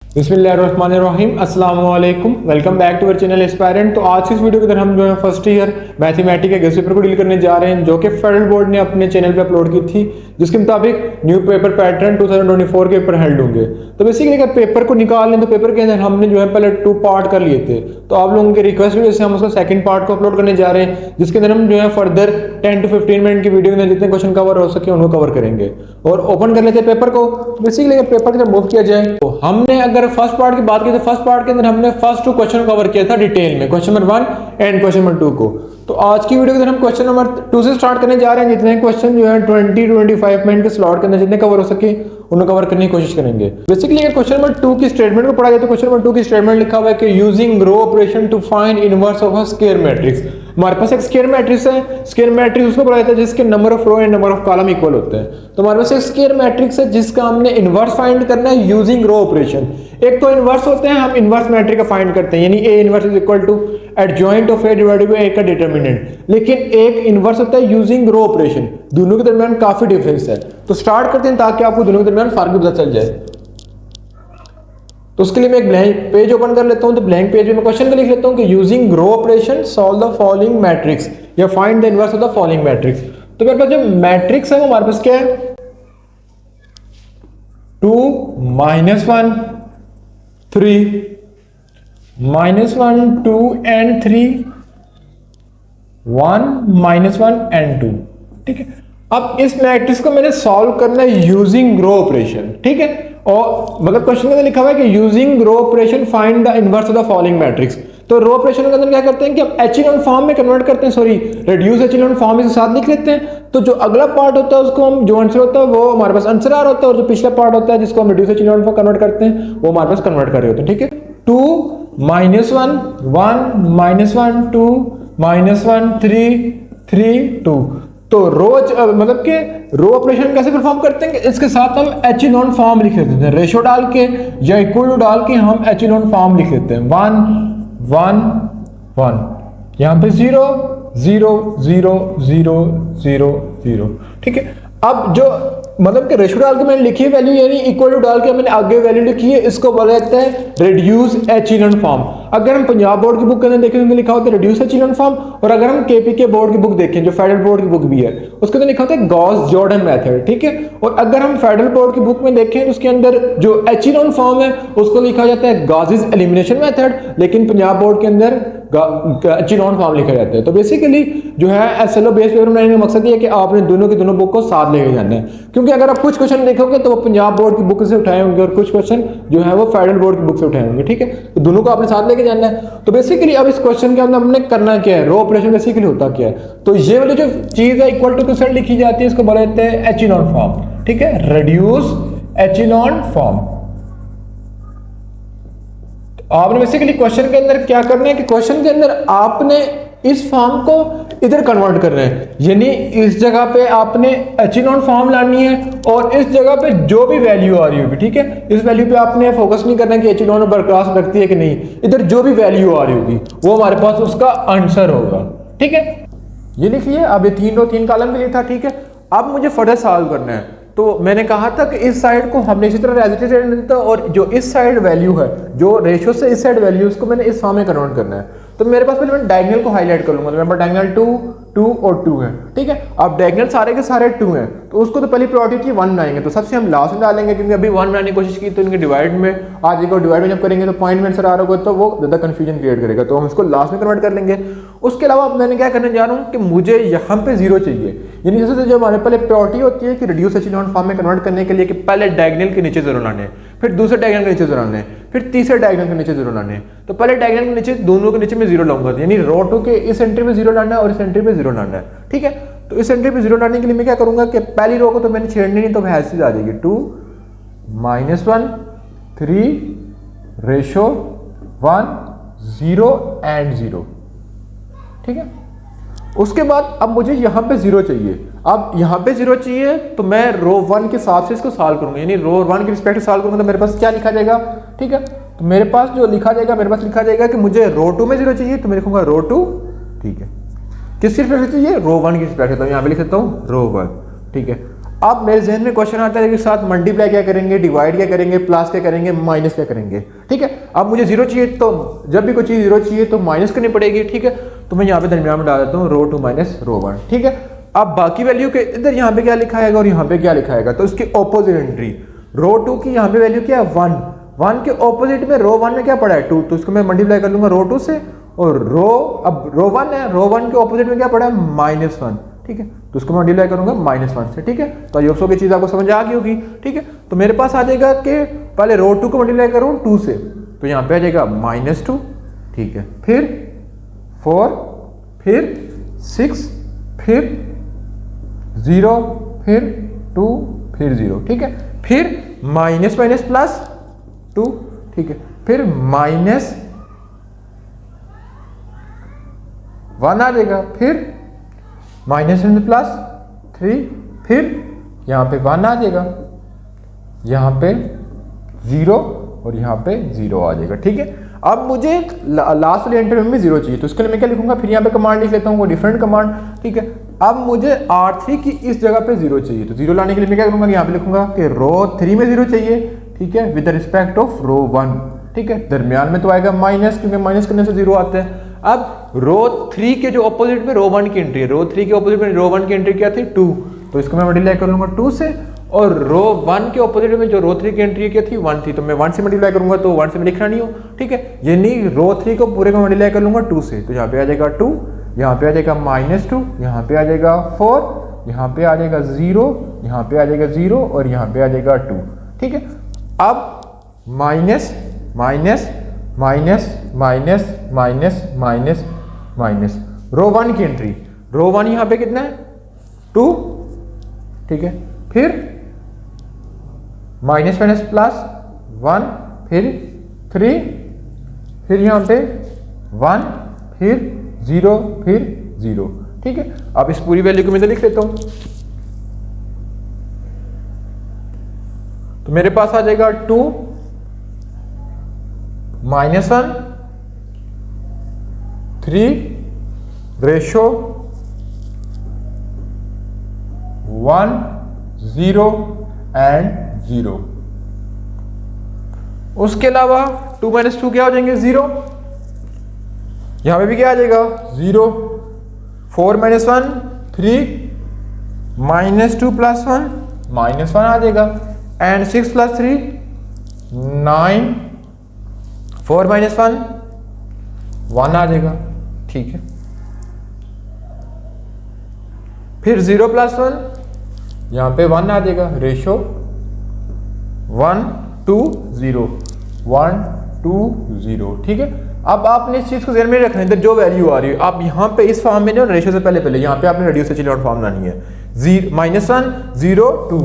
बिस्मिल्लाहिर्रहमानिर्रहीम अस्सलाम वालेकुम, welcome back to our channel aspirant. तो आज की इस वीडियो के अंदर हम जो है फर्स्ट ईयर मैथमेटिक्स के गेस्ट पेपर को डील करने जा रहे हैं, जो कि फेडरल बोर्ड ने अपने चैनल पे अपलोड की थी, जिसके मुताबिक न्यू पेपर पैटर्न 2024 के पेपर हेल्ड होंगे। तो बेसिकली अगर पेपर को निकाल लें तो पेपर के अंदर हमने जो है पहले 2 पार्ट कर लिए थे, तो आप लोगों की रिक्वेस्ट की वजह से हम उसका सेकंड पार्ट को अपलोड करने जा रहे हैं, जिसके अंदर हम जो है फर्दर 10 to 15 मिनट की वीडियो के अंदर जितने क्वेश्चन कवर हो सके उनको कवर करेंगे। और ओपन कर लेते हैं पेपर को। बेसिकली अगर पेपर की तरफ मूव किया जाए तो हमने अगर फर्स्ट पार्ट की बात की तो फर्स्ट पार्ट के अंदर हमने फर्स्ट 2 क्वेश्चन कवर किया था डिटेल में, question number 1 and question number 2 को। तो आज की वीडियो के अंदर हम क्वेश्चन नंबर 2 से स्टार्ट करने जा रहे हैं। जितने क्वेश्चन जो है 20-25 मिनट के स्लॉट के अंदर जितने कवर हो सके उन्हें कवर करने की कोशिश करेंगे। बेसिकली अगर क्वेश्चन नंबर 2 की स्टेटमेंट को पढ़ा जाए तो क्वेश्चन नंबर 2 की स्टेटमेंट लिखा हुआ है कि using row operation to find inverse of a square matrix. हमारे पास एक स्क्वायर मैट्रिक्स है, स्क्वायर मैट्रिक्स उसको बोला जाता है जिसके number of row and number of column equal होते हैं। तो हमारे पास एक स्क्वायर मैट्रिक्स है जिसका हमने इनवर्स फाइंड करना है यूजिंग रो ऑपरेशन। एक तो इनवर्स होते हैं, हम इनवर्स मैट्रिक्स का फाइंड करते हैं, यानी A inverse is equal to adjoint of A divided by A का डिटरमिनेंट। लेकिन एक इनवर्स होता है यूजिंग रो ऑपरेशन, दोनों के दरमियान काफी डिफरेंस है। तो स्टार्ट करते हैं ताकि आपको दोनों के दरमियान फर्क भी पता चल जाए। तो उसके लिए मैं एक ब्लैंक पेज ओपन कर लेता हूं। तो ब्लैंक पेज में मैं क्वेश्चन को लिख लेता हूं कि using row operation solve the following matrix या find the inverse of the following matrix. तो मेरे पास जो मैट्रिक्स है वो हमारे पास क्या है, 2 -1 3 -1 2 and 3 1 -1 and 2। ठीक है, अब इस मैट्रिक्स को मैंने सॉल्व करना है यूजिंग रो ऑपरेशन। ठीक है, और मतलब क्वेश्चन के अंदर लिखा हुआ है कि using row operation find the inverse of the following matrix. तो रो ऑपरेशन के अंदर क्या करते हैं कि हम एचेलॉन फॉर्म में कन्वर्ट करते हैं, सॉरी रिड्यूस एचेलॉन फॉर्म के साथ लिख लेते हैं। तो जो अगला पार्ट होता है उसको हम, जो आंसर होता है वो हमारे पास आंसर आ रहा होता है, और जो पिछला पार्ट होता है जिसको हम रिड्यूस एचेलॉन फॉर्म कन्वर्ट करते हैं वो हमारे पास कन्वर्ट कर रहे होते हैं। ठीक है, 2 -1 1 -1 2 -1 3 3 2। तो रोज मतलब के रो ऑपरेशन कैसे परफॉर्म करते हैं कि इसके साथ हम एचेलॉन फॉर्म लिख लेते हैं, रेशो डाल के या इक्वल टू डाल के हम एचेलॉन फॉर्म लिख लेते हैं, 1 1 1, यहां पे 0 0 0 0 0 0। ठीक है, अब जो मतलब कि रेशो डाल के मैंने लिखी है वैल्यू, यानी इक्वल टू डाल के मैंने आगे वैल्यू लिखी है, इसको बोला जाता है रिड्यूस एचेलॉन फॉर्म। अगर हम पंजाब बोर्ड की बुक के अंदर देखें तो लिखा होता है रिड्यूस एचेलॉन फॉर्म, और अगर हम केपीके बोर्ड की बुक देखें जो फेडरल बोर्ड की बुक भी है उसके अंदर लिखा होता है गॉस जॉर्डन मेथड। ठीक है, और अगर हम फेडरल बोर्ड की बुक में देखें तो उसके अंदर जो एचेलॉन फॉर्म है उसको लिखा जाता है गॉसेस एलिमिनेशन मेथड, लेकिन पंजाब बोर्ड के अंदर एचेलॉन फॉर्म लिखा जाता है। तो बेसिकली जो है एसएलओ बेस पेपर बनाने का मकसद ये है कि आपने दोनों की दोनों बुक को साथ लेके जाना है, क्योंकि अगर आप कुछ क्वेश्चन देखोगे तो वो पंजाब बोर्ड की बुक से उठाए होंगे और कुछ क्वेश्चन जो है वो फेडरल बोर्ड की बुक से उठाए होंगे। ठीक है, तो दोनों को आपने साथ लेके जाना है। तो बेसिकली अब इस क्वेश्चन के अंदर हमने करना क्या है, रो ऑपरेशन बेसिकली होता क्या है। तो ये वाली जो चीज है इक्वल टू के साथ लिखी जाती है, इसको बोला जाता है एचेलॉन फॉर्म। ठीक है, रिड्यूस एचेलॉन फॉर्म। आपने बेसिकली क्वेश्चन के अंदर क्या करना है कि क्वेश्चन के अंदर आपने इस फॉर्म को इधर कन्वर्ट करना है, यानी इस जगह पे आपने एचेलॉन फॉर्म लानी है और इस जगह पे जो भी वैल्यू आ रही होगी, ठीक है, इस वैल्यू पे आपने फोकस नहीं करना कि एचेलॉन बरकरार रखती है कि नहीं, इधर जो भी वैल्यू आ रही होगी वो हमारे पास उसका आंसर होगा। ठीक है, ये लिखिए। अब ये 3 रो 3 कॉलम के लिए था। ठीक है, अब मुझे फर्दर सॉल्व करना है। तो मैंने कहा था कि इस साइड को हमने इसी तरह एज इट इज देता, और जो इस साइड वैल्यू है, जो रेशियो से इस साइड वैल्यू, उसको मैंने इस फॉर्म में कन्वर्ट करना है। तो मेरे पास पहले मैं डायगोनल को हाईलाइट कर लूंगा। तो मेरे पास डायगोनल 2 2 और 2 है। ठीक है, अब डायगोनल सारे के सारे 2 हैं, तो उसको तो पहली प्रायोरिटी थी 1 बनाएंगे, तो सबसे हम लास्ट में डालेंगे, क्योंकि अभी 1 बनाने की कोशिश की तो इनके डिवाइड में आ जाएगा। डिवाइड में जब करेंगे तो पॉइंट में आंसर आ रहा होगा तो वो ज़्यादा कंफ्यूजन क्रिएट करेगा, तो हम इसको लास्ट में कन्वर्ट कर लेंगे। उसके अलावा मैंने क्या करने जा रहा हूँ कि मुझे यहाँ पे 0 चाहिए, यानी जैसे जो हमारे पहले प्रायोरिटी होती है कि रिड्यूस एचेलॉन फॉर्म में कन्वर्ट करने के लिए कि पहले डायगोनल के नीचे 0 लाने, फिर दूसरे डायगोनल के नीचे 0 लाने, फिर तीसरे डायगोनल के नीचे 0 लाने। तो पहले डायगोनल के नीचे, दोनों के नीचे में 0 लाऊंगा, यानी रो 2 के इस एंट्री में 0 लाना है और इस एंट्री में 0 लाना है। ठीक है, तो इस एंट्री पे 0 लाने के लिए मैं क्या करूंगा कि पहली रो को तो मैंने छेड़नी नहीं, तो ऐसे आ जाएगी 2 -1 3 रेशो 1 0 एंड 0। ठीक है, उसके बाद अब मुझे यहाँ पे 0 चाहिए। अब यहाँ पे 0 चाहिए तो मैं रो 1 के हिसाब से इसको सॉल्व करूंगा, यानी रो 1 के रिस्पेक्ट सॉल्व करूंगा। तो मेरे पास क्या लिखा जाएगा, ठीक है, तो मेरे पास जो लिखा जाएगा, मेरे पास लिखा जाएगा कि मुझे रो 2 में 0 चाहिए, तो मैं लिखूंगा रो 2। ठीक है, किसकी रिस्पेक्ट चाहिए, रो 1 की रिस्पेक्ट, तो यहाँ पे लिख सकता हूँ रो 1। ठीक है, अब मेरे जहन में क्वेश्चन आता है कि साथ मल्टीप्लाई क्या करेंगे, डिवाइड क्या करेंगे, प्लस क्या करेंगे, माइनस क्या करेंगे। ठीक है, अब मुझे जीरो चाहिए, तो जब भी कोई चीज़ जीरो चाहिए तो माइनस करनी पड़ेगी। ठीक है, तो मैं यहाँ पे दरमियान में डाल देता हूँ रो 2 माइनस रो 1। ठीक है, अब बाकी वैल्यू के इधर यहाँ पे क्या लिखा है और यहाँ पे क्या लिखा है, तो उसकी ऑपोजिट एंट्री रो 2 की यहाँ पे वैल्यू क्या है 1, 1 के ऑपोजिट में रो 1 में क्या पड़ा है 2, तो इसको मैं मल्टीप्लाई कर लूंगा रो 2 से, और अब रो 1 है, रो 1 के ऑपोजिट में क्या पड़ा है -1। ठीक है, तो उसको मैं मल्टीप्लाई करूंगा -1 से। ठीक है, तो आई होप की चीज़ आपको समझ आ गई होगी। ठीक है, तो मेरे पास आ जाएगा कि पहले रो 2 को मल्टीप्लाई करूँ 2 से, तो यहाँ पे आ जाएगा -2। ठीक है, फिर 4, फिर 6, फिर 0, फिर 2, फिर 0। ठीक है, फिर माइनस माइनस प्लस 2। ठीक है, फिर -1 आ जाएगा, फिर माइनस प्लस 3, फिर यहाँ पे 1 आ जाएगा, यहाँ पे 0 और यहाँ पे 0 आ जाएगा। ठीक है, अब मुझे लास्ट वाले एंटर में 0 चाहिए, तो इसके लिए मैं क्या लिखूंगा, फिर यहाँ पे कमांड लिख लेता हूँ, वो डिफरेंट कमांड। ठीक है, अब मुझे R3 की इस जगह पे 0 चाहिए, तो 0 लाने के लिए मैं क्या करूंगा, यहाँ पे लिखूंगा कि रो 3 में 0 चाहिए। ठीक है, विद रिस्पेक्ट ऑफ रो 1। ठीक है, दरमियान में तो आएगा माइनस, क्योंकि माइनस करने से 0 आते हैं। अब रो 3 के जो ऑपोजिट में रो 1 की एंट्री है, रो 3 के ऑपोजिट में रो 1 की एंट्री क्या थी 2, तो इसको मैं मल्टीप्लाई कर लूंगा 2 से, और रो 1 के ऑपोजिट में जो रो 3 की एंट्री क्या थी 1 थी, तो मैं 1 से मल्टीप्लाई करूंगा, तो 1 से मैं लिखना नहीं हो। ठीक है, यानी रो 3 को पूरे को मल्टीप्लाई कर लूंगा 2 से, तो यहाँ पे आ जाएगा 2, यहाँ पे आ जाएगा -2, यहाँ पे आ जाएगा 4, यहाँ पे आ जाएगा 0, यहाँ पे आ जाएगा 0 और यहाँ पे आ जाएगा 2। ठीक है, अब minus minus minus minus minus minus minus rho 1 की एंट्री, रो 1 यहाँ पे कितना है 2। ठीक है, फिर माइनस माइनस प्लस 1, फिर 3, फिर यहाँ पे 1, फिर 0, फिर 0। ठीक है, अब इस पूरी वैल्यू को मैं लिख लेता हूं, तो मेरे पास आ जाएगा 2 -1 3 रेशो 1 0 एंड 0। उसके अलावा 2 - 2 क्या हो जाएंगे 0, यहां पे भी क्या आ जाएगा 0, 4 - 1 3, -2 + 1 -1 आ जाएगा, एंड 6 + 3 9, 4 - 1 1 आ जाएगा। ठीक है, फिर 0 + 1 यहाँ पे 1 आ जाएगा, रेशो 1 2 0 1 2 0। ठीक है, अब आपने इस चीज को ध्यान में रखना है, इधर जो वैल्यू आ रही है आप यहाँ पे इस फॉर्म में जो रेशो से पहले यहाँ पे आपने रेड्यूस एचेलॉन फॉर्म लानी है, -1 0 2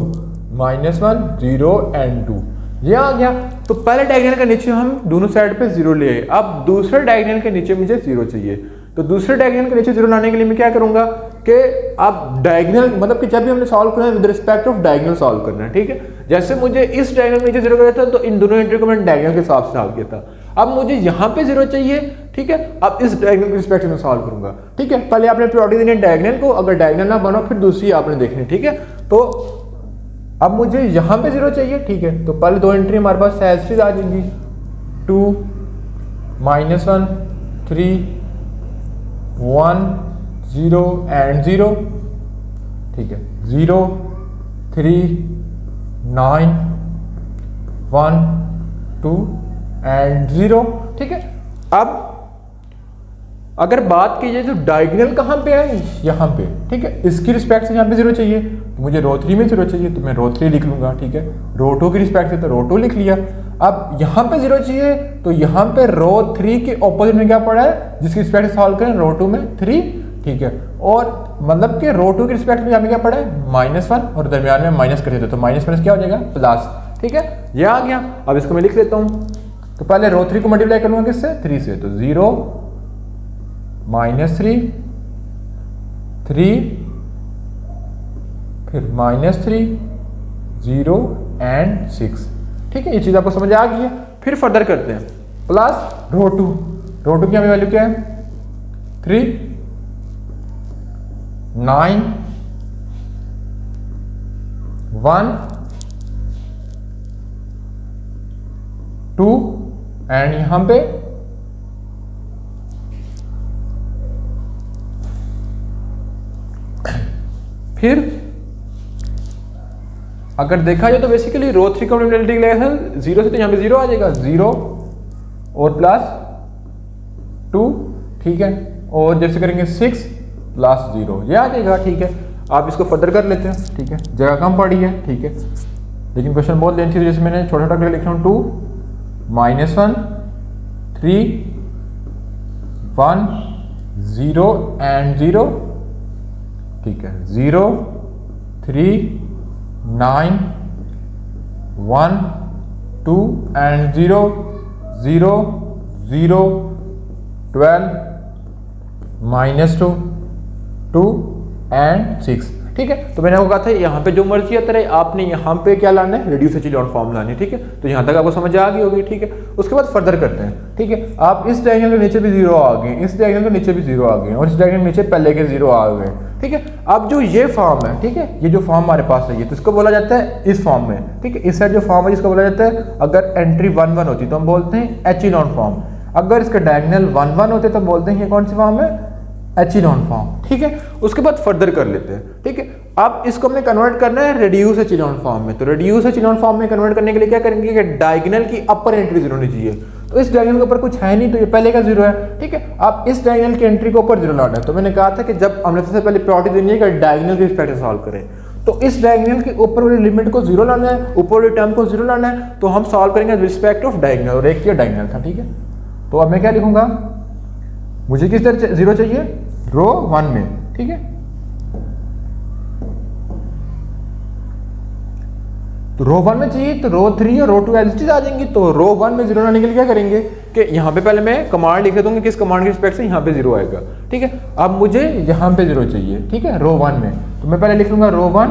-1 0 एंड 2, ये आ गया। तो पहले डायगोनल के नीचे हम दोनों साइड पे 0 ले आए, अब दूसरे डायगोनल के नीचे मुझे 0 चाहिए, तो दूसरे डायगोनल के नीचे 0 लाने के लिए मैं क्या करूंगा कि अब डायगोनल मतलब कि जब भी हमने सॉल्व करना है with respect of diagonal solve करना है। ठीक है, जैसे मुझे इस डायगोनल के नीचे 0 करना था, तो इन दोनों एंट्री को मैंने डायगोनल के हिसाब से सॉल्व किया था। अब मुझे यहाँ पे 0 चाहिए। ठीक है, अब इस डायगोनल के रिस्पेक्ट में सॉल्व करूंगा। ठीक है, पहले आपने प्रायोरिटी देनी है डायगोनल को, अगर डायगोनल ना बनो फिर दूसरी आपने देखनी। ठीक है, तो अब मुझे यहाँ पे 0 चाहिए। ठीक है, तो पहले 2 एंट्री हमारे पास एज आ जाएंगी, 2 -1 3 1 0 एंड 0। ठीक है, 0 3 9 1 2 एंड 0। ठीक है, अब अगर बात की जाए तो डायगोनल कहाँ पे है, यहाँ पे। ठीक है, इसकी रिस्पेक्ट से यहाँ पे 0 चाहिए, तो मुझे रो 3 में 0 चाहिए, तो मैं रो 3 लिख लूंगा। ठीक है, रो 2 की रिस्पेक्ट से तो रो 2 लिख लिया। अब यहाँ पे 0 चाहिए, तो यहाँ पे रो 3 के ऑपोजिट में क्या पड़ा है, जिसकी रिस्पेक्ट से सॉल्व करें रो 2 में 3। ठीक है, और मतलब कि रो 2 की रिस्पेक्ट में यहाँ पे क्या पड़ा है -1, और दरमियान में माइनस कर देते, तो माइनस क्या हो जाएगा प्लस। ठीक है, ये आ गया। अब इसको मैं लिख लेता हूँ, तो पहले रो 3 को मल्टीप्लाई करूंगा किससे 3 से, तो 0 -3 3 फिर -3 0 एंड 6। ठीक है, ये चीज आपको समझ आ गई है। फिर फर्दर करते हैं, प्लस रो 2 की हमें वैल्यू क्या है 3 9 1 2 एंड यहां पे फिर अगर देखा जाए तो बेसिकली रो 3 कॉम्प्लीमेंट्रिटी के लिए 0 से तो यहाँ पे 0 आ जाएगा, 0 और प्लस 2, ठीक है, और जैसे करेंगे 6 प्लस 0 ये आ जाएगा, ठीक है। आप इसको फर्दर कर लेते हैं, ठीक है, जगह कम पड़ी है, ठीक है, लेकिन क्वेश्चन बहुत लेंथी है, जैसे मैंने छोटा छोटा लिख रहा हूँ 2 -1 3 1 0 एंड 0, ठीक है, 0 3 9 1 2 एंड 0 0 0 12 -2 2 एंड 6, ठीक है। तो मैंने आपको कहा था यहाँ पे जो मर्जी आता रहे, आपने यहाँ पे क्या लाना है, रिड्यूस एचेलॉन फॉर्म लानी है, ठीक है। तो यहाँ तक आपको समझ आ गई होगी, ठीक है। उसके बाद फर्दर करते हैं, ठीक है। आप इस डायगोनल के नीचे भी 0 आ गए, इस डायगोनल के नीचे भी 0 आ गए और इस डायगोनल के नीचे पहले के 0 आ गए, ठीक है। अब जो ये फॉर्म है, ठीक है, ये जो फॉर्म हमारे पास है, ये तो इसको बोला जाता है इस फॉर्म में, ठीक है। इस साइड जो फॉर्म है इसको बोला जाता है, अगर एंट्री 1 1 होती तो हम बोलते हैं एचेलॉन फॉर्म, अगर इसका डायगोनल 1 1 होते तो बोलते हैं ये कौन सी फॉर्म है, एचेलॉन फॉर्म, ठीक है। उसके बाद फर्दर कर लेते हैं, ठीक है। अब इसको हमने कन्वर्ट करना है रिड्यूस एचेलॉन फॉर्म में, तो रिड्यूस एचेलॉन फॉर्म में कन्वर्ट करने के लिए क्या करेंगे कि डायगोनल की अपर एंट्री 0 होनी चाहिए, तो इस डायगोनल के ऊपर कुछ है नहीं, तो ये पहले का 0 है, ठीक है। आप इस डायगोनल की एंट्री के ऊपर 0 लाना है, तो मैंने कहा था कि जब हमने सबसे पहले प्रायोरिटी देनी है कि डायगोनल के रिस्पेक्ट से सॉल्व करें, तो इस डायगोनल के ऊपर वाली लिमिट को 0 लाना है, ऊपर वाली टर्म को 0 लाना है, तो हम सॉल्व करेंगे रिस्पेक्ट ऑफ डायगोनल, और एक ये डायगोनल था, ठीक है। तो अब मैं क्या लिखूंगा, मुझे किस तरह 0 चाहिए, रो 1 में, ठीक है। तो रो 1 में चाहिए तो रो 3 और रो 2 एज इट इज आ जाएंगी, तो रो 1 में 0 लाने के लिए क्या करेंगे कि यहाँ पे पहले मैं कमांड लिख दूंगा, किस कमांड के रिस्पेक्ट से यहाँ पे 0 आएगा, ठीक है। अब मुझे यहाँ पे 0 चाहिए, ठीक है, रो 1 में, तो मैं पहले लिख लूंगा रो 1,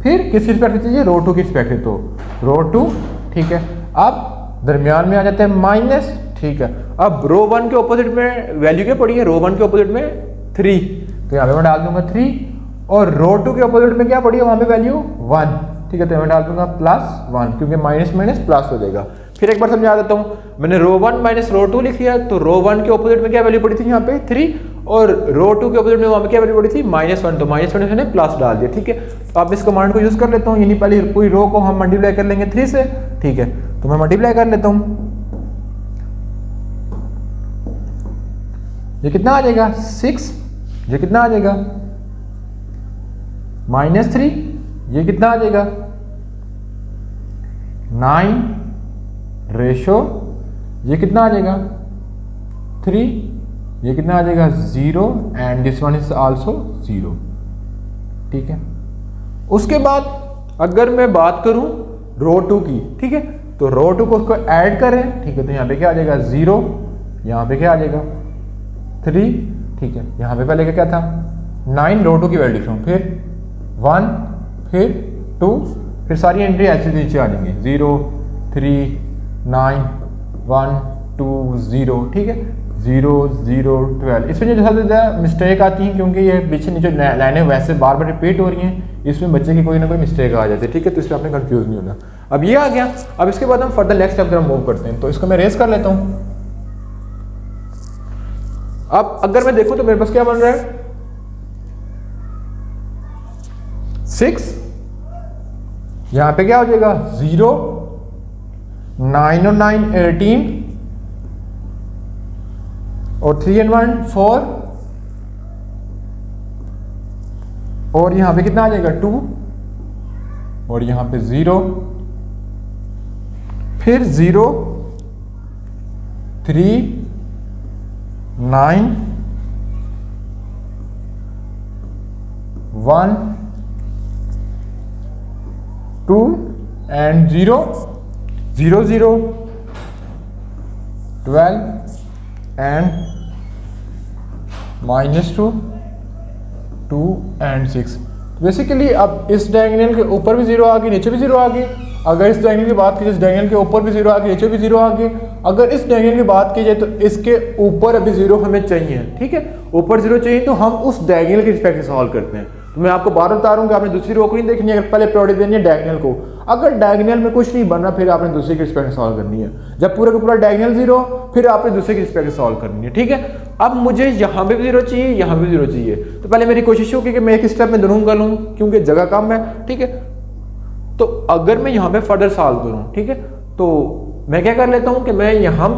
फिर किस रिस्पेक्ट से चाहिए, रो 2 की रिस्पेक्ट से, तो रो 2, ठीक है। अब दरमियान में आ जाते हैं माइनस, ठीक है। अब रो 1 के ऑपोजिट में वैल्यू क्या पड़ी है, रो 1 के ऑपोजिट में 3, तो यहाँ पे मैं डाल दूंगा 3, और रो 2 के ऑपोजिट में क्या पड़ी है, वहां पे वैल्यू 1, ठीक है, तो मैं डाल दूंगा +1, क्योंकि माइनस माइनस प्लस हो जाएगा। फिर एक बार समझा देता हूँ, मैंने रो 1 माइनस रो 2 लिख लिया, तो रो 1 के ऑपोजिट में क्या वैल्यू पड़ी थी यहाँ पे 3, और रो 2 के ऑपोजिट में वहां पे क्या वैल्यू पड़ी थी -1, तो -1 मैंने प्लस डाल दिया, ठीक है। तो आप इस कमांड को यूज कर लेता हूँ, यानी पहले पूरी रो को हम मल्टीप्लाई कर लेंगे 3 से, ठीक है। तो मैं मल्टीप्लाई कर लेता हूँ, ये कितना आ जाएगा 6, ये कितना आ जाएगा -3, ये कितना आ जाएगा 9 रेशो, ये कितना आ जाएगा 3, ये कितना आ जाएगा 0 and this one is also 0, ठीक है। उसके बाद अगर मैं बात करूं रो 2 की, ठीक है, तो रो 2 को उसको ऐड करें, ठीक है, तो यहाँ पे क्या आ जाएगा 0, यहाँ पे क्या आ जाएगा 3, ठीक है। यहाँ पे पहले क्या था 9, रो 2 की वैल्यू लिख रहा हूँ, फिर 1, फिर 2, फिर सारी एंट्री ऐसे नीचे आ जाएंगी 0 3 9 1 2 0, ठीक है, 0 0 12। इसमें जो सबसे ज़्यादा मिस्टेक आती है, क्योंकि ये पीछे नीचे लाइनें वैसे बार बार रिपीट हो रही हैं, इसमें बच्चे की कोई ना कोई मिस्टेक आ जाती है, ठीक है, तो इसलिए आपने कंफ्यूज नहीं होना। अब ये आ गया, अब इसके बाद हम फर्दर नेक्स्ट स्टेप मूव करते हैं, तो इसको मैं रेस कर लेता हूँ। अब अगर मैं देखूं तो मेरे पास क्या बन रहा है 6, यहां पे क्या हो जाएगा 0 9 और 9 18 और 3 and 1 4, और यहां पे कितना आ जाएगा 2, और यहां पे 0, फिर 0 3 9 1 2 and 0 0 0 12 and -2 2 and 6। बेसिकली अब इस डायगोनल के ऊपर भी 0 आ गई, नीचे भी 0 आ गई। अगर इस डायगोनल की बात की जाए, इस डायगोनल के ऊपर भी 0 आ गई, नीचे भी 0 आ गई। अगर इस डायगोनल की बात की जाए तो इसके ऊपर अभी 0 हमें चाहिए, ठीक है, ऊपर 0 चाहिए, तो हम उस डायगोनल के रिस्पेक्ट से सॉल्व करते हैं। तो मैं आपको बार बता रहा हूँ कि आपने दूसरी रो को नहीं देखनी है, पहले प्रायोरिटी देनी है डायगोनल को। अगर डायगोनल में कुछ नहीं बन रहा फिर आपने दूसरे की रिस्पेक्ट में सॉल्व करनी है। जब पूरा का पूरा डायगोनल जीरो फिर आपने दूसरे की रिस्पेक्ट में सॉल्व करनी है, ठीक है। अब मुझे यहाँ पे भी जीरो चाहिए, यहाँ पे भी जीरो चाहिए, तो पहले मेरी कोशिश होगी कि मैं एक स्टेप में दोनों कर लूँ क्योंकि जगह कम है, ठीक है। तो अगर मैं यहाँ पे फर्दर सॉल्व करूँ, ठीक है, तो मैं क्या कर लेता हूँ कि मैं यहाँ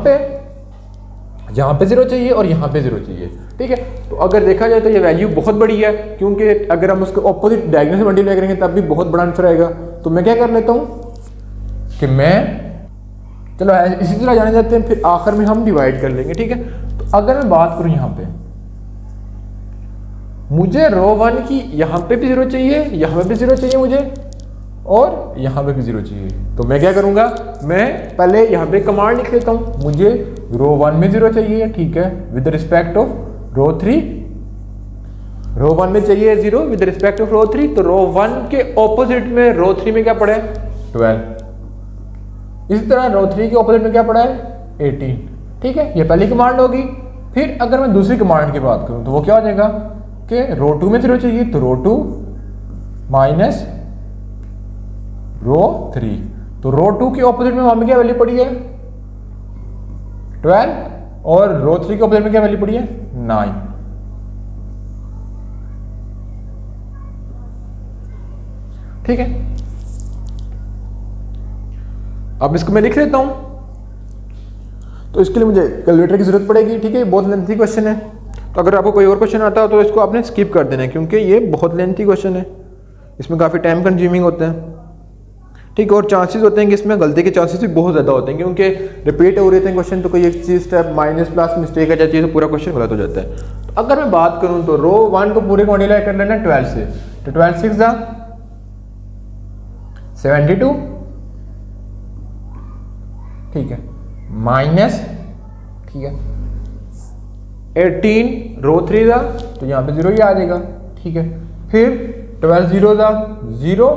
पे जीरो चाहिए और यहाँ पे जीरो चाहिए, ठीक है। तो अगर देखा जाए तो ये वैल्यू बहुत बड़ी है क्योंकि अगर हम उसको ऑपोजिट डायगोनल से मल्टीप्लाई करेंगे तब भी बहुत बड़ा आंसर आएगा। तो मैं क्या कर लेता हूँ कि मैं चलो इसी तरह जाने जाते हैं, फिर आखिर में हम डिवाइड कर लेंगे, ठीक है। तो अगर मैं बात करूँ यहाँ पे मुझे रो 1 की यहाँ पे भी जीरो चाहिए, यहाँ पे भी जीरो चाहिए मुझे, और यहाँ पे भी जीरो चाहिए। तो मैं क्या करूँगा, मैं पहले यहाँ पे कमांड लिख लेता हूँ, मुझे रो 1 में जीरो चाहिए, ठीक है, विद रिस्पेक्ट ऑफ रो 3। रो 1 में चाहिए जीरो विद रिस्पेक्ट ऑफ रो 3, तो रो 1 के ऑपोजिट में रो 3 में क्या पड़ा है 12। इसी तरह रो 3 के ऑपोजिट में क्या पड़ा है 18, ठीक है। ये पहली कमांड होगी। फिर अगर मैं दूसरी कमांड की बात करूँ तो वो क्या हो जाएगा कि रो 2 में जीरो चाहिए, तो रो 2 माइनस रो 3, तो रो 2 के ऑपोजिट में वहां में क्या वैल्यू पड़ी है 12, और रो 3 के ऑपोजिट में क्या वैल्यू पड़ी है 9, ठीक है। अब इसको मैं लिख लेता हूं, तो इसके लिए मुझे कैलकुलेटर की जरूरत पड़ेगी, ठीक है। बहुत लेंथी क्वेश्चन है, तो अगर आपको कोई और क्वेश्चन आता हो तो इसको आपने स्किप कर देना है क्योंकि ये बहुत लेंथी क्वेश्चन है, इसमें काफ़ी टाइम कंज्यूमिंग होता है, ठीक है। और चांसेस होते हैं कि इसमें गलती के चांसेस भी बहुत ज़्यादा होते हैं क्योंकि रिपीट हो रहे थे क्वेश्चन, तो कोई एक चीज़ स्टेप माइनस प्लस मिस्टेक आ जाती है तो पूरा क्वेश्चन गलत हो जाता है। तो अगर मैं बात करूं तो रो 1 को पूरे को मल्टीप्लाई कर लेना 12 से, तो 12 6 जा 72, ठीक है, माइनस, ठीक है, 18 रो 3 जा, तो यहाँ पे जीरो ही आ जाएगा, ठीक है। फिर 12 जीरो जा 0,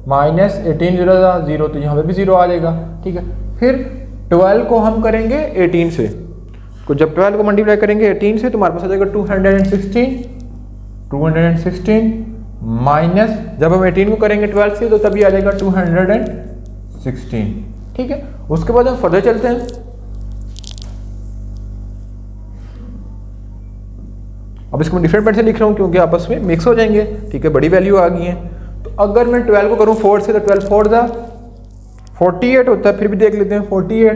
माइनस 18 जीरो जा 0, तो यहाँ पे भी जीरो आ जाएगा, ठीक है। फिर 12 को हम करेंगे 18 से, तो जब 12 को मल्टीप्लाई करेंगे 18 से तो हमारे पास आ जाएगा 216 माइनस जब हम 18 को करेंगे 12 से तो तभी आ जाएगा 216, ठीक है। उसके बाद हम फर्दर चलते हैं। अब इसको मैं डिफरेंट पेन से लिख रहा हूँ क्योंकि आपस में मिक्स हो जाएंगे, ठीक है, बड़ी वैल्यू आ गई है। तो अगर मैं 12 को करूँ 4 से तो 12 4 जा 48 होता है, फिर भी देख लेते हैं 48,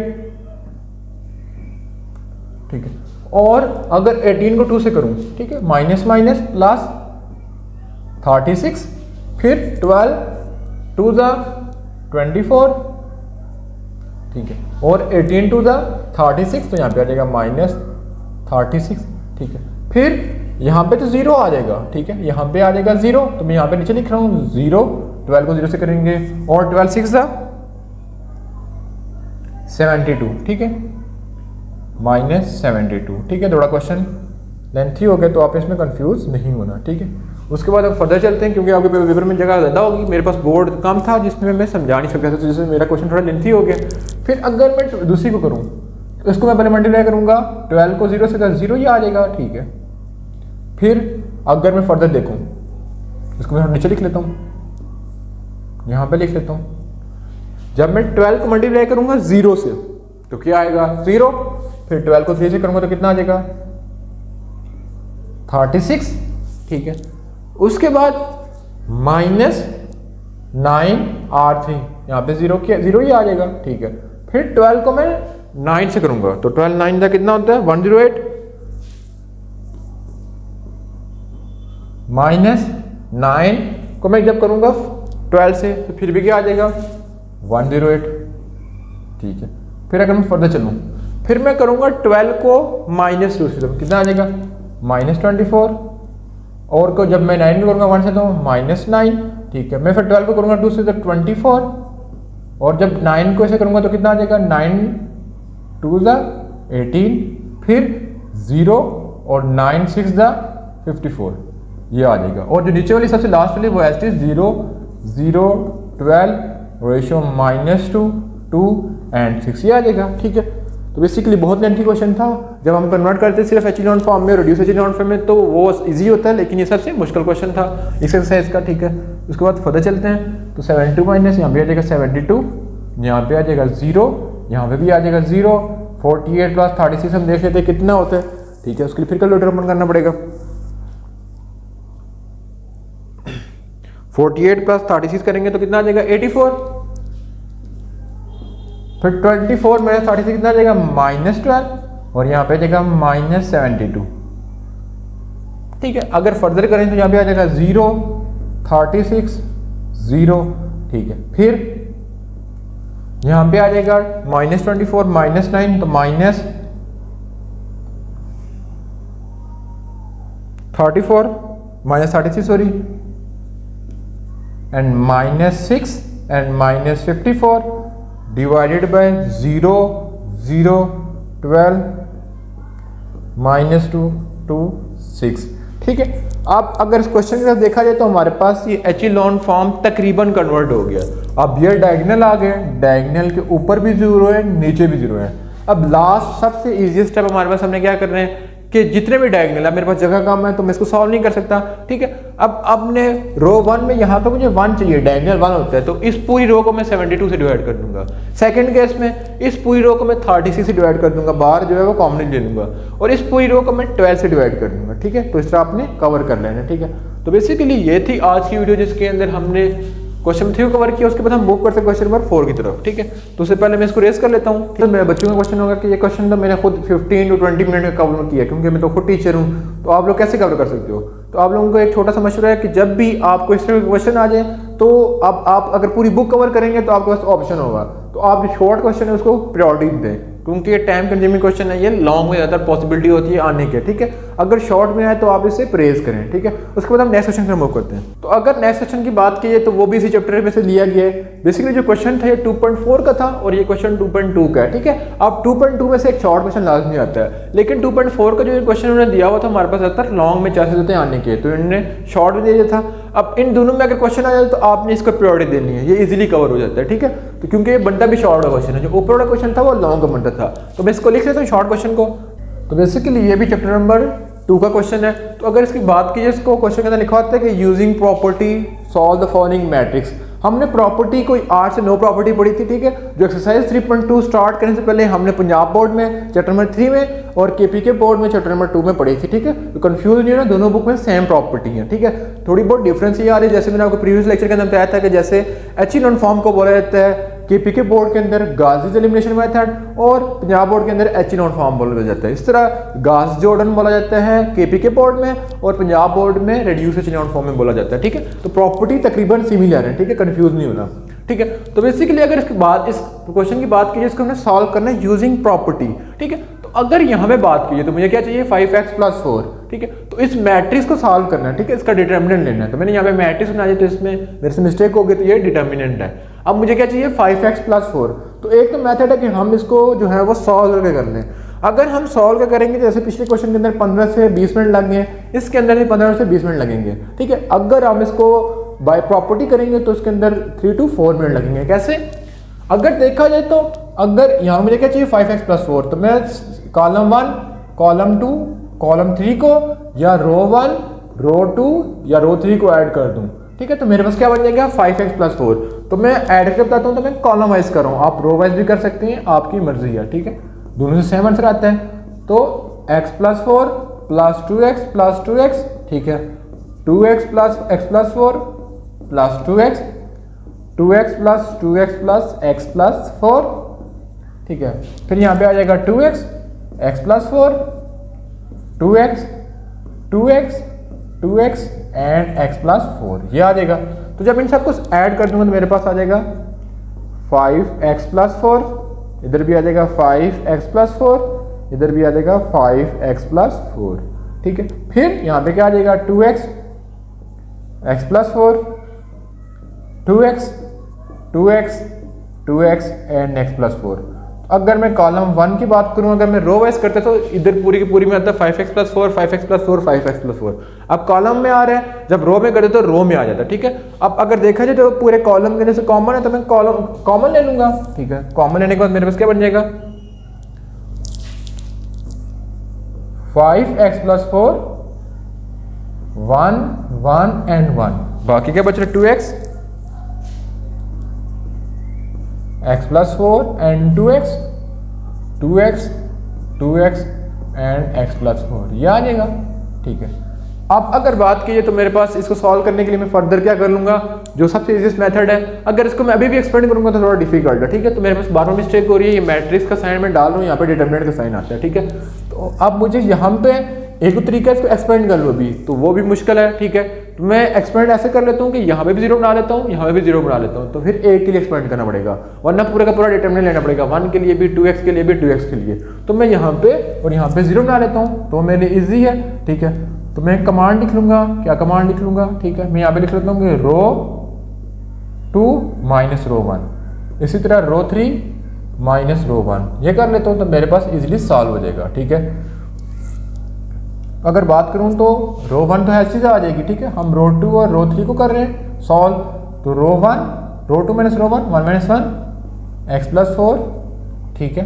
ठीक है। और अगर 18 को 2 से करूँ, ठीक है, माइनस माइनस प्लस 36, फिर 12 2 जा 24, ठीक है, और 18 2 जा 36, तो यहाँ पे आ जाएगा माइनस 36, ठीक है। फिर यहाँ पे तो जीरो आ जाएगा, ठीक है, यहाँ पे आ जाएगा जीरो, तो मैं यहाँ पे नीचे लिख रहा हूँ जीरो, 12 को जीरो से करेंगे, और 12 6 जा 72, ठीक है, माइनस 72, ठीक है। थोड़ा क्वेश्चन लेंथी हो गया तो आप इसमें कंफ्यूज नहीं होना, ठीक है। उसके बाद अब फर्दर चलते हैं क्योंकि आपके पेपर में जगह ज़्यादा होगी, मेरे पास बोर्ड कम था जिसमें मैं समझा नहीं सकता था, तो जिससे मेरा क्वेश्चन थोड़ा लेंथी हो गया। फिर अगर मैं दूसरी को करूँ तो इसको मैं पहले मल्टीप्लाई करूँगा, 12 को 0 से तो 0 ही आ जाएगा, ठीक है। फिर अगर मैं फर्दर देखूँ इसको मैं नीचे लिख लेता हूँ, यहाँ पे लिख लेता हूँ। जब मैं 12 को मल्टीप्लाई करूँगा 0 से तो क्या आएगा 0, फिर 12 को 3 से करूँगा तो कितना आ जाएगा 36, ठीक है। उसके बाद माइनस 9R3, यहाँ पे 0 ही आ जाएगा, ठीक है। फिर 12 को मैं 9 से करूँगा तो 12 9 का कितना होता है 108, माइनस 9 को मैं जब करूँगा 12 से तो फिर भी क्या आ जाएगा 108, ठीक है। फिर अगर मैं फर्दर चलूँ फिर मैं करूँगा 12 को माइनस 2 से तो कितना आ जाएगा माइनस 24, और को जब मैं 9 में करूँगा 1 से तो माइनस 9, ठीक है। मैं फिर 12 को करूँगा 2 से तो 24, और जब 9 को ऐसे करूँगा तो कितना आ जाएगा 9 2 जा 18, फिर 0 और 9 6 जा 54, ये आ जाएगा। और जो नीचे वाली सबसे लास्ट वाली वो एस टी 0 0 12 रेशियो -2 2 एंड 6 ये आ जाएगा, ठीक है। तो बेसिकली बहुत लेंथी क्वेश्चन था। जब हम कन्वर्ट करते सिर्फ एचिलॉन फॉर्म में, रिड्यूस एचिलॉन फॉर्म में, तो वो इजी होता है, लेकिन ये सबसे मुश्किल क्वेश्चन था इस एक्सरसाइज का, ठीक है। उसके बाद फर्दर चलते हैं। तो 72 माइनस यहाँ पे आ जाएगा 72, यहाँ पे आ जाएगा 0, यहाँ पे भी आ जाएगा 0, 48 प्लस 36 हम देख लेते हैं कितना होता है, ठीक है। उसके लिए फिर कैलकुलेटर ओपन करना पड़ेगा। 48 प्लस 36 करेंगे तो कितना आ जाएगा 84, फिर 24 माइनस 36 कितना आ जाएगा -12, और यहाँ पे आ जाएगा -72, ठीक है। अगर फर्दर करें तो यहाँ पे आ जाएगा 0, 36, 0, ठीक है। फिर यहाँ पे आ जाएगा -24 -9 तो -34 -36 sorry, and -6 and -54 divided by 0, 0, 12 -2, 2, 6, ठीक है। अब अगर इस क्वेश्चन की तरफ देखा जाए तो हमारे पास ये एचिलॉन फॉर्म तकरीबन कन्वर्ट हो गया। अब ये डायगोनल आ गए, डायगोनल के ऊपर भी 0 है, नीचे भी 0 है। अब लास्ट सबसे इजीएस्ट स्टेप हमारे पास, हमने क्या करना है कि जितने भी डायगोनल है, मेरे पास जगह कम है तो मैं इसको सॉल्व नहीं कर सकता, ठीक है। अब ने रो 1 में यहाँ पे मुझे 1 चाहिए, डायगोनल 1 होता है, तो इस पूरी रो को मैं 72 से डिवाइड कर दूंगा। सेकंड केस में इस पूरी रो को मैं 36 से डिवाइड कर दूंगा, बाहर जो है वो कॉमन ले लूंगा, और इस पूरी रो को मैं 12 से डिवाइड कर दूंगा, ठीक है। तो इस तरह आपने कवर कर लेना, ठीक है। तो बेसिकली ये थी आज की वीडियो जिसके अंदर हमने क्वेश्चन 3 कवर किया। उसके बाद हम मूव करते हैं क्वेश्चन नंबर 4 की तरफ, ठीक है। तो उससे पहले मैं इसको रेस कर लेता हूँ। तो मेरे बच्चों का क्वेश्चन होगा कि ये क्वेश्चन तो मैंने खुद 15 to 20 मिनट में कवर किया, क्योंकि मैं तो खुद टीचर हूँ, तो आप लोग कैसे कवर कर सकते हो। तो आप लोगों को एक छोटा सा मशवरा है कि जब भी आपको इस तरह का क्वेश्चन आ जाए तो अब आप अगर पूरी बुक कवर करेंगे तो आपके पास ऑप्शन होगा, तो आप जो शॉर्ट क्वेश्चन है उसको प्रायोरिटी दें, क्योंकि ये टाइम कंज्यूमिंग क्वेश्चन है, ये लॉन्ग में ज़्यादा पॉसिबिलिटी होती है आने के, ठीक है। अगर शॉर्ट में आए तो आप इसे प्रेज करें, ठीक है। उसके बाद हम नेक्स्ट क्वेश्चन पर मूव करते हैं। तो अगर नेक्स्ट क्वेश्चन की बात की जाए तो वो भी इसी चैप्टर में से लिया गया है। बेसिकली जो क्वेश्चन था ये 2.4 का था और ये क्वेश्चन 2.2 का है, ठीक है। अब 2.2 में से एक शॉर्ट क्वेश्चन लाजमी आता है, लेकिन 2.4 का जो क्वेश्चन उन्होंने दिया हुआ था हमारे पास ज़्यादातर लॉन्ग में चांसेस होते हैं आने के, तो इन्होंने शॉर्ट में दे दिया था। अब इन दोनों में अगर क्वेश्चन आ जाए तो आपने इसको प्रायोरिटी देनी है, ये इजीली कवर हो जाता है, ठीक है। तो क्योंकि ये बनता भी शॉर्ट क्वेश्चन है, जो ऊपर वाला क्वेश्चन था वो लॉन्ग का बनता था, तो मैं इसको लिख लेता हूँ शॉर्ट क्वेश्चन को। तो बेसिकली ये भी चैप्टर नंबर 2 का क्वेश्चन है। तो अगर इसकी बात की जाए, इसको क्वेश्चन के अंदर लिखा होता है कि using property solve the following matrix. हमने प्रॉपर्टी कोई 8 से 9 प्रॉपर्टी पढ़ी थी, ठीक है। जो एक्सरसाइज 3.2 स्टार्ट करने से पहले हमने पंजाब बोर्ड में चैप्टर नंबर 3 में और केपीके बोर्ड में चैप्टर नंबर 2 में पढ़ी थी, ठीक है। तो कंफ्यूज नहीं होना, दोनों बुक में सेम प्रॉपर्टी है, ठीक है। थोड़ी बहुत डिफरेंस ये आ रही है, जैसे मैंने आपको प्रीवियस लेक्चर के अंदर बताया था कि जैसे एचिलॉन फॉर्म को बोला जाता है केपीके बोर्ड के अंदर गाजीज एलिमिनेशन मेथड, और पंजाब बोर्ड के अंदर एचिलॉन फॉर्म बोला जाता है। इस तरह गास जॉर्डन बोला जाता है केपीके बोर्ड में, और पंजाब बोर्ड में रिड्यूस एचिलॉन फॉर्म में बोला जाता है, ठीक है। तो प्रॉपर्टी तकरीबन सिमिलर है, ठीक है, कंफ्यूज नहीं होना, ठीक है। तो बेसिकली अगर इसके बाद इस क्वेश्चन की बात कीजिए, इसको हमने सॉल्व करना है यूजिंग प्रॉपर्टी, ठीक है। तो अगर यहाँ पे बात कीजिए तो मुझे क्या चाहिए 5x + 4, ठीक है। तो इस मैट्रिक्स को सॉल्व करना है, ठीक है, इसका डिटर्मिनेंट लेना है। तो मैंने यहाँ पे मैट्रिक्स बना दिया, तो इसमें मेरे से मिस्टेक हो गई, तो ये डिटर्मिनेंट है। अब मुझे क्या चाहिए 5x + 4। तो एक तो मेथड है कि हम इसको जो है वो सॉल्व करके कर लें। अगर हम सॉल्व करेंगे, जैसे पिछले क्वेश्चन के अंदर 15 से 20 मिनट लग गए, इसके अंदर भी 15 से 20 मिनट लगेंगे, ठीक है। अगर हम इसको बाय प्रॉपर्टी करेंगे तो इसके अंदर 3 to 4 मिनट लगेंगे। कैसे? अगर देखा जाए तो अगर यहाँ मुझे क्या चाहिए 5x + 4, तो मैं कॉलम 1, कॉलम 2, कॉलम 3 को या रो 1, रो 2 या रो 3 को ऐड कर दूं, ठीक है। तो मेरे पास क्या बन जाएगा 5x + 4। तो मैं ऐड करके बताता हूँ, तो मैं कॉलम वाइज कर रहा हूँ, आप रो वाइज भी कर सकते हैं, आपकी मर्जी है, ठीक है। दोनों से सेम आंसर आता है। तो x + 4 + 2x + 2x, ठीक है। 2x + x + 4 + 2x, 2x + 2x + x + 4, ठीक है। फिर यहाँ पे आ जाएगा 2x, x + 4, 2x, 2x, 2x and x + 4, ये आ जाएगा। तो जब इन सबको ऐड कर दूंगा तो मेरे पास आ जाएगा 5x + 4, इधर भी आ जाएगा 5x + 4, इधर भी आ जाएगा 5x + 4, ठीक है। फिर यहाँ पे क्या आ जाएगा 2x, x + 4, 2x, 2x, 2x and x + 4। अगर मैं कॉलम 1 की बात करूं, अगर मैं रो वाइज करता तो इधर पूरी की पूरी में आता 5x + 4, 5x + 4, 5x + 4। अब कॉलम में आ रहा है, जब रो में करते तो रो में आ जाता, ठीक है। अब अगर देखा जाए तो पूरे कॉलम के अंदर से कॉमन है, तो मैं कॉलम कॉमन ले लूंगा, ठीक है। कॉमन लेने के बाद मेरे पास क्या बन जाएगा 5x + 4 1 1 and 1, बाकी क्या बच रहा है 2x, x + 4 and 2x 2x 2x and x + 4, ये आ जाएगा। ठीक है, अब अगर बात कीजिए तो मेरे पास इसको सॉल्व करने के लिए मैं फर्दर क्या कर लूँगा, जो सबसे इजीएस्ट मेथड है, अगर इसको मैं अभी भी एक्सप्लेन करूँगा तो थोड़ा डिफिकल्ट है। ठीक है, तो मेरे पास बार बार मिस्टेक हो रही है, ये मैट्रिक्स का साइन मैं डाल रहा हूँ, यहाँ पे डिटरमिनेंट का साइन आता है। ठीक है, तो अब मुझे यहाँ पे एक तरीका है इसको एक्सपेंड कर लो अभी, तो वो भी मुश्किल है। ठीक है, तो मैं एक्सपेंड ऐसे कर लेता हूँ कि यहाँ पे भी 0 बना लेता हूँ, यहाँ पे भी 0 बना लेता हूँ, तो फिर एक के लिए एक्सपेंड करना पड़ेगा, वरना पूरा का पूरा डिटरमिनेंट लेना पड़ेगा, 1 के लिए भी, 2x के लिए भी, 2x के लिए। तो मैं यहाँ पे और यहाँ पे 0 बना लेता हूँ, तो मेरे लिए ईजी है। ठीक है, तो मैं कमांड लिख लूँगा, क्या कमांड लिख लूँगा, ठीक है, मैं यहाँ पे लिख लेता हूँ कि ρ2 - ρ1, इसी तरह ρ3 - ρ1, ये कर लेता हूँ, तो मेरे पास इजीली सॉल्व हो जाएगा। ठीक है, अगर बात करूँ तो ρ1 तो ऐसी आ जाएगी। ठीक है, हम ρ2 और ρ3 को कर रहे हैं सॉल्व, तो ρ1 ρ2 - ρ1 1 - 1 x + 4, ठीक है,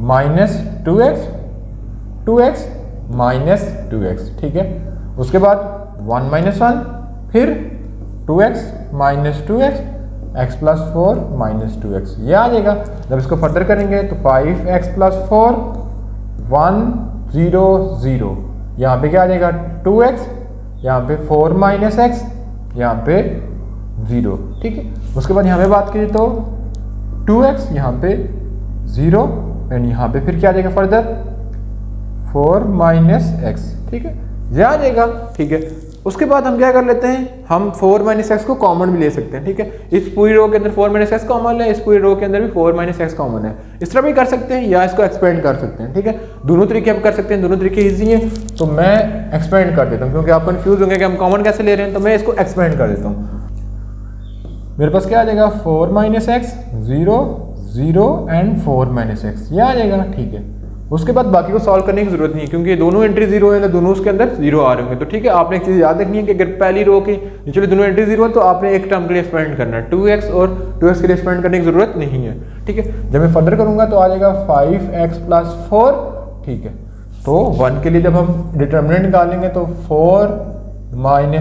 -2x 2x - 2x, ठीक है, उसके बाद 1 - 1 फिर 2x - 2x x + 4 - 2x, ये आ जाएगा। जब इसको फर्दर करेंगे तो 5x + 4 1 0 0, यहाँ पे क्या आ जाएगा 2x, यहाँ पे 4 - x, यहाँ पे 0। ठीक है, उसके बाद यहाँ पे बात कीजिए तो 2x, यहाँ पे 0 एंड यहाँ पे फिर क्या आ जाएगा फर्दर 4 - x। ठीक है, ये आ जाएगा। ठीक है, उसके बाद हम क्या कर लेते हैं, हम 4 - x को कॉमन भी ले सकते हैं। ठीक है, इस पूरी रो के अंदर 4 - x कॉमन है, इस पूरी रो के अंदर भी 4 - x कॉमन है, इस तरह भी कर सकते हैं या इसको एक्सपेंड कर सकते हैं। ठीक है, दोनों तरीके आप कर सकते हैं, दोनों तरीके ईजी हैं, तो मैं एक्सपेंड कर देता हूँ, क्योंकि आप कंफ्यूज होंगे कि हम कॉमन कैसे ले रहे हैं, तो मैं इसको एक्सपेंड कर देता हूँ। मेरे पास क्या आ जाएगा 4 - x 0 0 एंड 4 - x, ये आ जाएगा। ठीक है, उसके बाद बाकी को सॉल्व करने की जरूरत नहीं है, क्योंकि दोनों एंट्री 0 है, तो दोनों उसके अंदर 0 आ रहे होंगे। तो ठीक है, आपने एक चीज़ याद रखनी है कि अगर पहली रो की निचले दोनों एंट्री 0 है तो आपने एक टर्म के लिए एक्सपेंड करना है, 2x और 2x के लिए एक्सपेंड करने की जरूरत नहीं है। ठीक है, जब मैं फर्दर करूंगा तो आ जाएगा 5x + 4। ठीक है, तो 1 के लिए जब हम डिटरमिनेंट निकालेंगे तो 4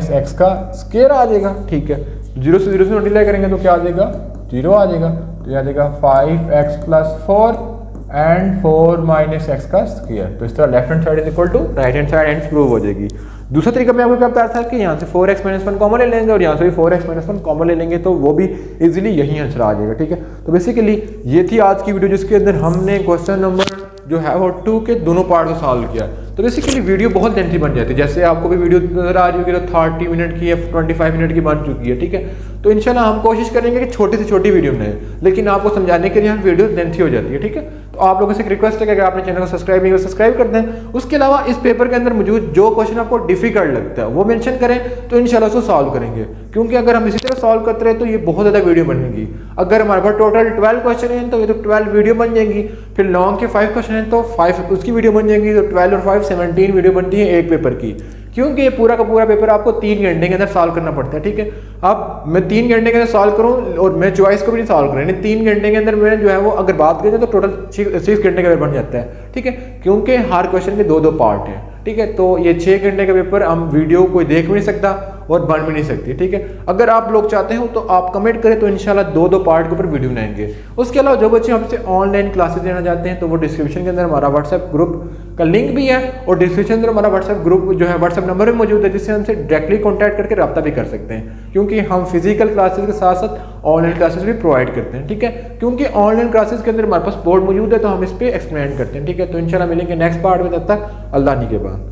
- x का स्क्वायर आ जाएगा। ठीक है, 0 से 0 से मल्टीप्लाई करेंगे तो क्या आ जाएगा 0 आ जाएगा, तो यह आ जाएगा 5x + 4 एंड 4 - x का स्क्वायर। तो इस तरह left hand side is equal to right hand side and prove हो जाएगी। दूसरा तरीका मैं आपको क्या बता रहा था कि यहाँ से 4x - 1 कॉमन ले लेंगे और यहाँ से भी 4x - 1 कॉमन ले लेंगे, तो वो भी इजीली यही आंसर आ जाएगा। ठीक है, तो बेसिकली ये थी आज की वीडियो, जिसके अंदर हमने क्वेश्चन नंबर जो है वो 2 के दोनों पार्ट को सॉल्व किया। तो बेसिकली वीडियो बहुत लेंथी बन जाती है, जैसे आपको भी वीडियो नजर आ रही होगी तो 30 मिनट की या 25 मिनट की बन चुकी है। ठीक है, तो इंशाल्लाह हम कोशिश करेंगे कि छोटी से छोटी वीडियो बनाएं, लेकिन आपको समझाने के लिए हम वीडियो लेंथी हो जाती है। ठीक है, तो आप लोगों से एक रिक्वेस्ट है कि अगर आपने चैनल को सब्सक्राइब नहीं किया सब्सक्राइब कर दें। उसके अलावा इस पेपर के अंदर मौजूद जो क्वेश्चन आपको डिफिकल्ट लगता है वो मेंशन करें, तो इंशाल्लाह उसको सॉल्व करेंगे, क्योंकि अगर हम इसी तरह सॉल्व करते रहे तो ये बहुत ज़्यादा वीडियो बनेगी। अगर हमारे पास टोटल 12 क्वेश्चन हैं तो ये तो 12 वीडियो बन जाएंगी, फिर लॉन्ग के 5 क्वेश्चन हैं तो 5 उसकी वीडियो बन जाएंगी, तो 12 और 5 17 वीडियो बनती है एक पेपर की, क्योंकि ये पूरा का पूरा पेपर आपको 3 घंटे के अंदर सॉल्व करना पड़ता है। ठीक है, अब मैं 3 घंटे के अंदर सॉल्व करूं और मैं चॉइस को भी नहीं सॉल्व करें, 3 घंटे के अंदर मैंने जो है वो अगर बात करें तो टोटल 6 घंटे का पेपर बन जाता है। ठीक है, क्योंकि हर क्वेश्चन के 2-2 पार्ट हैं। ठीक है, तो ये 6 घंटे का पेपर हम वीडियो कोई देख भी नहीं सकता और बन भी नहीं सकती। ठीक है, अगर आप लोग चाहते हो तो आप कमेंट करें, तो इंशाल्लाह 2-2 पार्ट के ऊपर वीडियो बनाएंगे। उसके अलावा जो बच्चे हमसे ऑनलाइन क्लासेस लेना चाहते हैं तो वो डिस्क्रिप्शन के अंदर हमारा व्हाट्सएप ग्रुप का लिंक भी है, और डिस्क्रिप्शन के अंदर हमारा व्हाट्सएप ग्रुप जो है व्हाट्सएप नंबर भी मौजूद है, जिससे हमसे डायरेक्टली कॉन्टैक्ट करके रब्ता भी कर सकते हैं, क्योंकि हम फिजिकल क्लासेस के साथ साथ ऑनलाइन क्लासेस भी प्रोवाइड करते हैं। ठीक है, क्योंकि ऑनलाइन क्लासेस के अंदर हमारे पास बोर्ड मौजूद है तो हम इस पर एक्सप्लेन करते हैं। ठीक है, तो इंशाल्लाह मिलेंगे नेक्स्ट पार्ट में, तब तक अल्लाह के बाद।